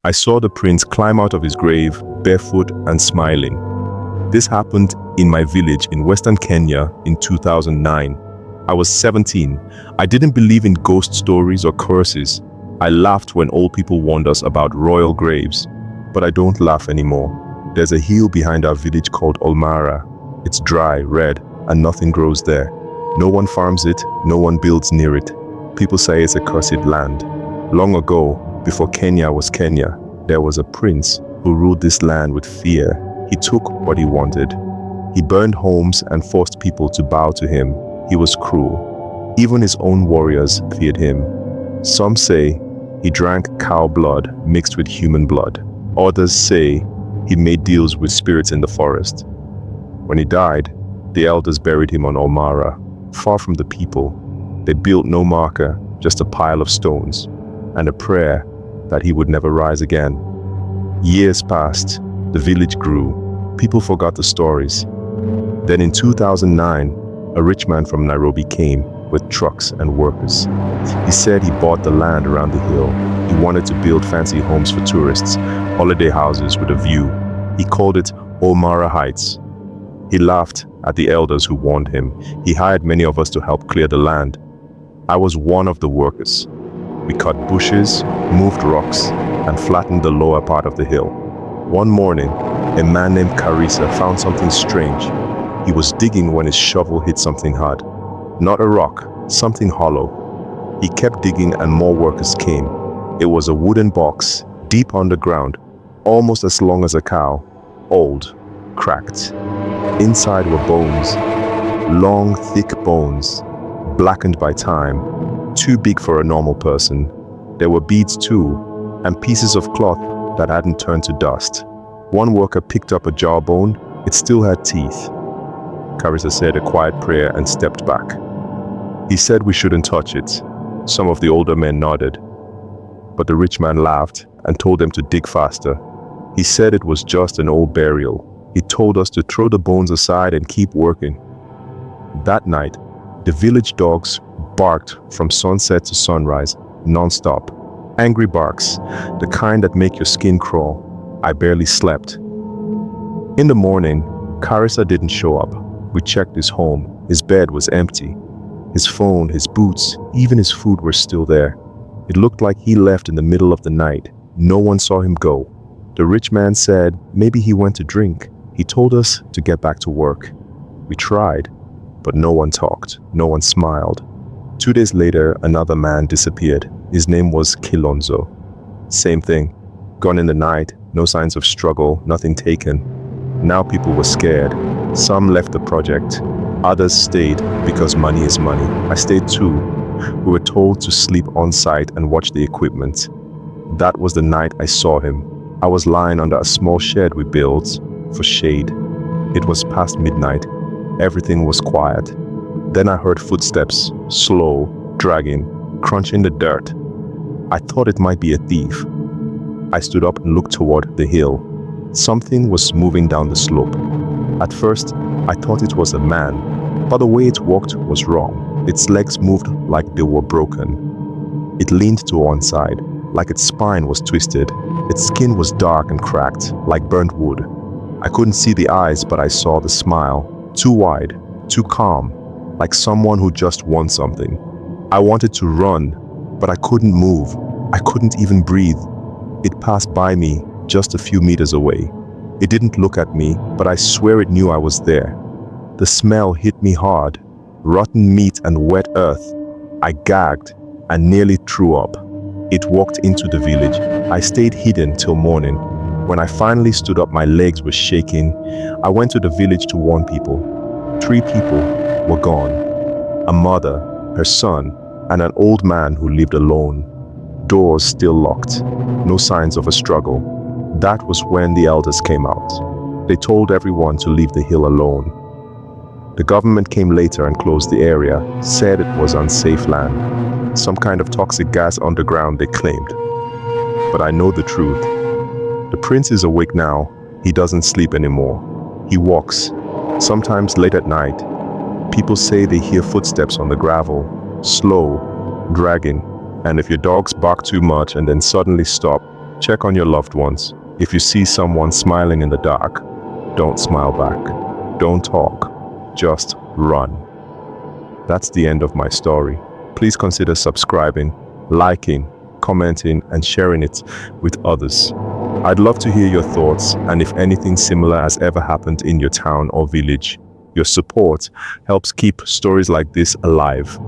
I saw the prince climb out of his grave, barefoot and smiling. This happened in my village in Western Kenya in 2009. I was 17. I didn't believe in ghost stories or curses. I laughed when old people warned us about royal graves. But I don't laugh anymore. There's a hill behind our village called Olmara. It's dry, red, and nothing grows there. No one farms it, no one builds near it. People say it's a cursed land. Long ago, before Kenya was Kenya, there was a prince who ruled this land with fear. He took what he wanted. He burned homes and forced people to bow to him. He was cruel. Even his own warriors feared him. Some say he drank cow blood mixed with human blood. Others say he made deals with spirits in the forest. When he died, the elders buried him on Olmara, far from the people. They built no marker, just a pile of stones, and a prayer that he would never rise again. Years passed, the village grew. People forgot the stories. Then in 2009, a rich man from Nairobi came with trucks and workers. He said he bought the land around the hill. He wanted to build fancy homes for tourists, holiday houses with a view. He called it Olmara Heights. He laughed at the elders who warned him. He hired many of us to help clear the land. I was one of the workers. We cut bushes, moved rocks, and flattened the lower part of the hill. One morning, a man named Karisa found something strange. He was digging when his shovel hit something hard. Not a rock, something hollow. He kept digging and more workers came. It was a wooden box, deep underground, almost as long as a cow, old, cracked. Inside were bones, long, thick bones, blackened by time, too big for a normal person. There were beads too, and pieces of cloth that hadn't turned to dust. One worker picked up a jawbone. It still had teeth. Karisa said a quiet prayer and stepped back. He said we shouldn't touch it. Some of the older men nodded. But the rich man laughed and told them to dig faster. He said it was just an old burial. He told us to throw the bones aside and keep working. That night, the village dogs barked from sunset to sunrise, non-stop. Angry barks, the kind that make your skin crawl. I barely slept. In the morning, Karisa didn't show up. We checked his home. His bed was empty. His phone, his boots, even his food were still there. It looked like he left in the middle of the night. No one saw him go. The rich man said maybe he went to drink. He told us to get back to work. We tried, but no one talked. No one smiled. 2 days later, another man disappeared. His name was Kilonzo. Same thing. Gone in the night, no signs of struggle, nothing taken. Now people were scared. Some left the project. Others stayed because money is money. I stayed too. We were told to sleep on site and watch the equipment. That was the night I saw him. I was lying under a small shed we built for shade. It was past midnight. Everything was quiet. Then I heard footsteps, slow, dragging, crunching the dirt. I thought it might be a thief. I stood up and looked toward the hill. Something was moving down the slope. At first, I thought it was a man, but the way it walked was wrong. Its legs moved like they were broken. It leaned to one side, like its spine was twisted. Its skin was dark and cracked, like burnt wood. I couldn't see the eyes, but I saw the smile. Too wide, too calm, like someone who just won something. I wanted to run, but I couldn't move. I couldn't even breathe. It passed by me just a few meters away. It didn't look at me, but I swear it knew I was there. The smell hit me hard, rotten meat and wet earth. I gagged and nearly threw up. It walked into the village. I stayed hidden till morning. When I finally stood up, my legs were shaking. I went to the village to warn people. 3 people were gone. A mother, her son, and an old man who lived alone. Doors still locked. No signs of a struggle. That was when the elders came out. They told everyone to leave the hill alone. The government came later and closed the area, said it was unsafe land. Some kind of toxic gas underground, they claimed. But I know the truth. The prince is awake now. He doesn't sleep anymore. He walks, sometimes late at night. People say they hear footsteps on the gravel, slow, dragging, and if your dogs bark too much and then suddenly stop, Check on your loved ones. If you see someone smiling in the dark, don't smile back. Don't talk. Just run. That's the end of my story. Please consider subscribing, liking, commenting, and sharing it with others. I'd love to hear your thoughts and if anything similar has ever happened in your town or village. Your support helps keep stories like this alive.